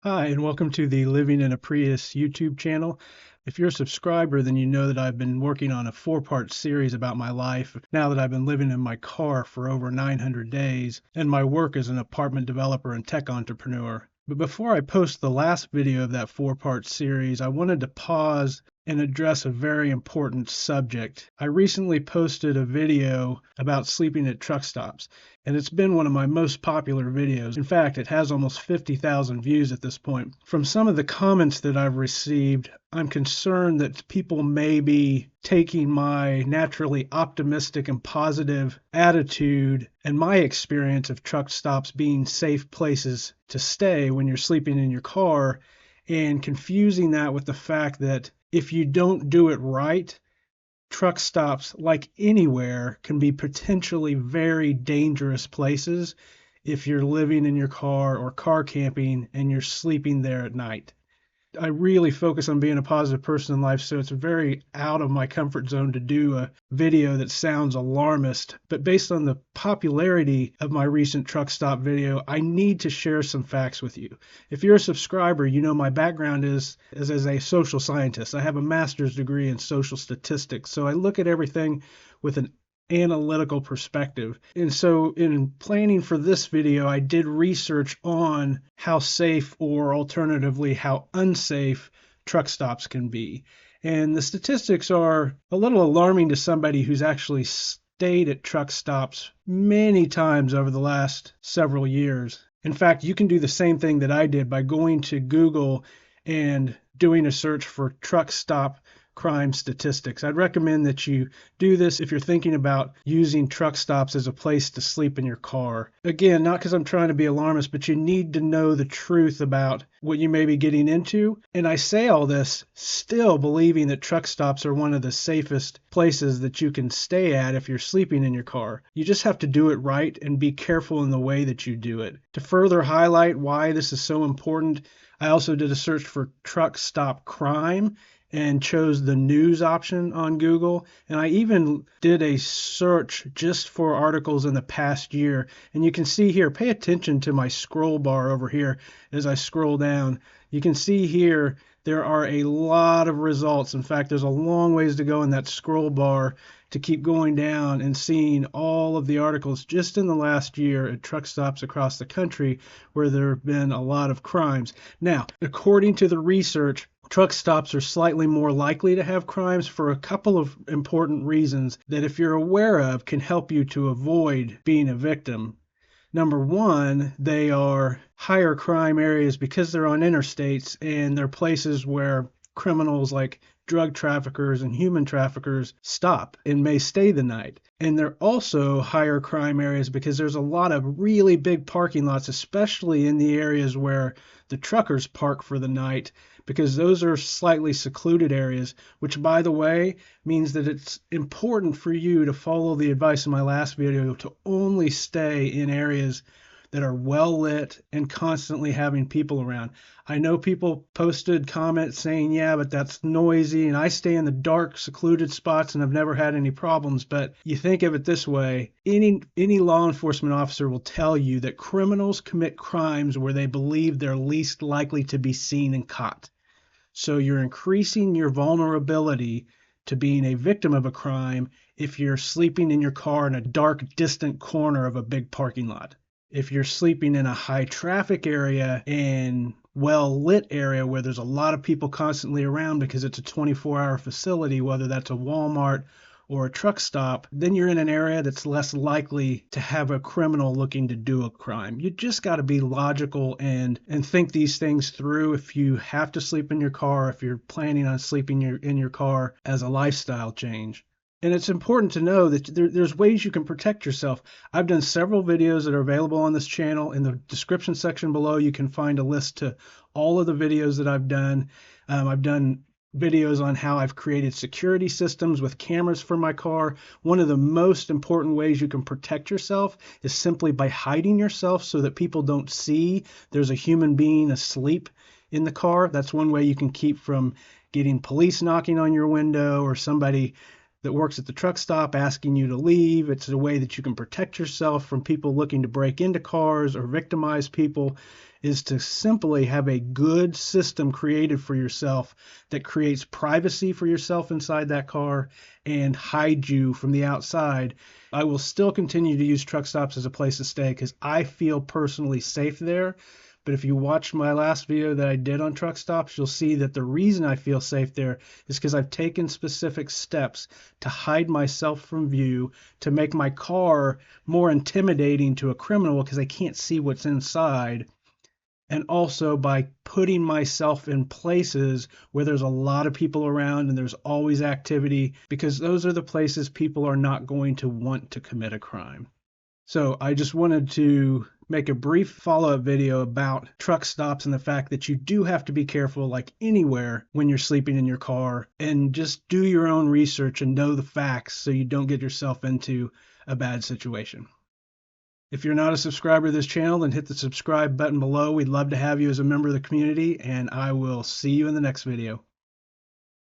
Hi, and welcome to the Living in a Prius YouTube channel. If you're a subscriber, then you know that I've been working on a four-part series about my life now that I've been living in my car for over 900 days, and my work as an apartment developer and tech entrepreneur. But before I post the last video of that four-part series, I wanted to pause and address a very important subject. I recently posted a video about sleeping at truck stops, and it's been one of my most popular videos. In fact, it has almost 50,000 views at this point. From some of the comments that I've received, I'm concerned that people may be taking my naturally optimistic and positive attitude and my experience of truck stops being safe places to stay when you're sleeping in your car and confusing that with the fact that if you don't do it right, truck stops, like anywhere, can be potentially very dangerous places if you're living in your car or car camping and you're sleeping there at night. I really focus on being a positive person in life, so it's very out of my comfort zone to do a video that sounds alarmist. But based on the popularity of my recent truck stop video, I need to share some facts with you. If you're a subscriber, you know my background is as a social scientist. I have a master's degree in social statistics, so I look at everything with an analytical perspective. And so in planning for this video, I did research on how safe or alternatively how unsafe truck stops can be. And the statistics are a little alarming to somebody who's actually stayed at truck stops many times over the last several years. In fact, you can do the same thing that I did by going to Google and doing a search for truck stop crime statistics. I'd recommend that you do this if you're thinking about using truck stops as a place to sleep in your car. Again, not because I'm trying to be alarmist, but you need to know the truth about what you may be getting into. And I say all this still believing that truck stops are one of the safest places that you can stay at if you're sleeping in your car. You just have to do it right and be careful in the way that you do it. To further highlight why this is so important, I also did a search for truck stop crime and chose the news option on Google. And I even did a search just for articles in the past year. And you can see here, pay attention to my scroll bar over here as I scroll down. You can see here there are a lot of results. In fact, there's a long ways to go in that scroll bar to keep going down and seeing all of the articles just in the last year at truck stops across the country where there have been a lot of crimes. Now, according to the research, truck stops are slightly more likely to have crimes for a couple of important reasons that, if you're aware of, can help you to avoid being a victim. Number one, they are higher crime areas because they're on interstates and they're places where criminals like drug traffickers and human traffickers stop and may stay the night. And they're also higher crime areas because there's a lot of really big parking lots, especially in the areas where the truckers park for the night, because those are slightly secluded areas, which, by the way, means that it's important for you to follow the advice in my last video to only stay in areas that are well lit and constantly having people around. I know people posted comments saying, yeah, but that's noisy, and I stay in the dark, secluded spots and I've never had any problems. But you think of it this way, any law enforcement officer will tell you that criminals commit crimes where they believe they're least likely to be seen and caught. So you're increasing your vulnerability to being a victim of a crime if you're sleeping in your car in a dark, distant corner of a big parking lot. If you're sleeping in a high traffic area and well lit area where there's a lot of people constantly around because it's a 24-hour facility, whether that's a Walmart or a truck stop, then you're in an area that's less likely to have a criminal looking to do a crime. You just got to be logical and think these things through. If you have to sleep in your car, if you're planning on sleeping in your car as a lifestyle change. And it's important to know that there's ways you can protect yourself. I've done several videos that are available on this channel. In the description section below, you can find a list to all of the videos that I've done. I've done videos on how I've created security systems with cameras for my car. One of the most important ways you can protect yourself is simply by hiding yourself so that people don't see there's a human being asleep in the car. That's one way you can keep from getting police knocking on your window or somebody that works at the truck stop asking you to leave. It's a way that you can protect yourself from people looking to break into cars or victimize people, is to simply have a good system created for yourself that creates privacy for yourself inside that car and hides you from the outside. I will still continue to use truck stops as a place to stay because I feel personally safe there. But if you watch my last video that I did on truck stops, you'll see that the reason I feel safe there is because I've taken specific steps to hide myself from view, to make my car more intimidating to a criminal because I can't see what's inside, and also by putting myself in places where there's a lot of people around and there's always activity, because those are the places people are not going to want to commit a crime. So I just wanted to make a brief follow-up video about truck stops and the fact that you do have to be careful, like anywhere, when you're sleeping in your car, and just do your own research and know the facts so you don't get yourself into a bad situation. If you're not a subscriber to this channel, then hit the subscribe button below. We'd love to have you as a member of the community, and I will see you in the next video.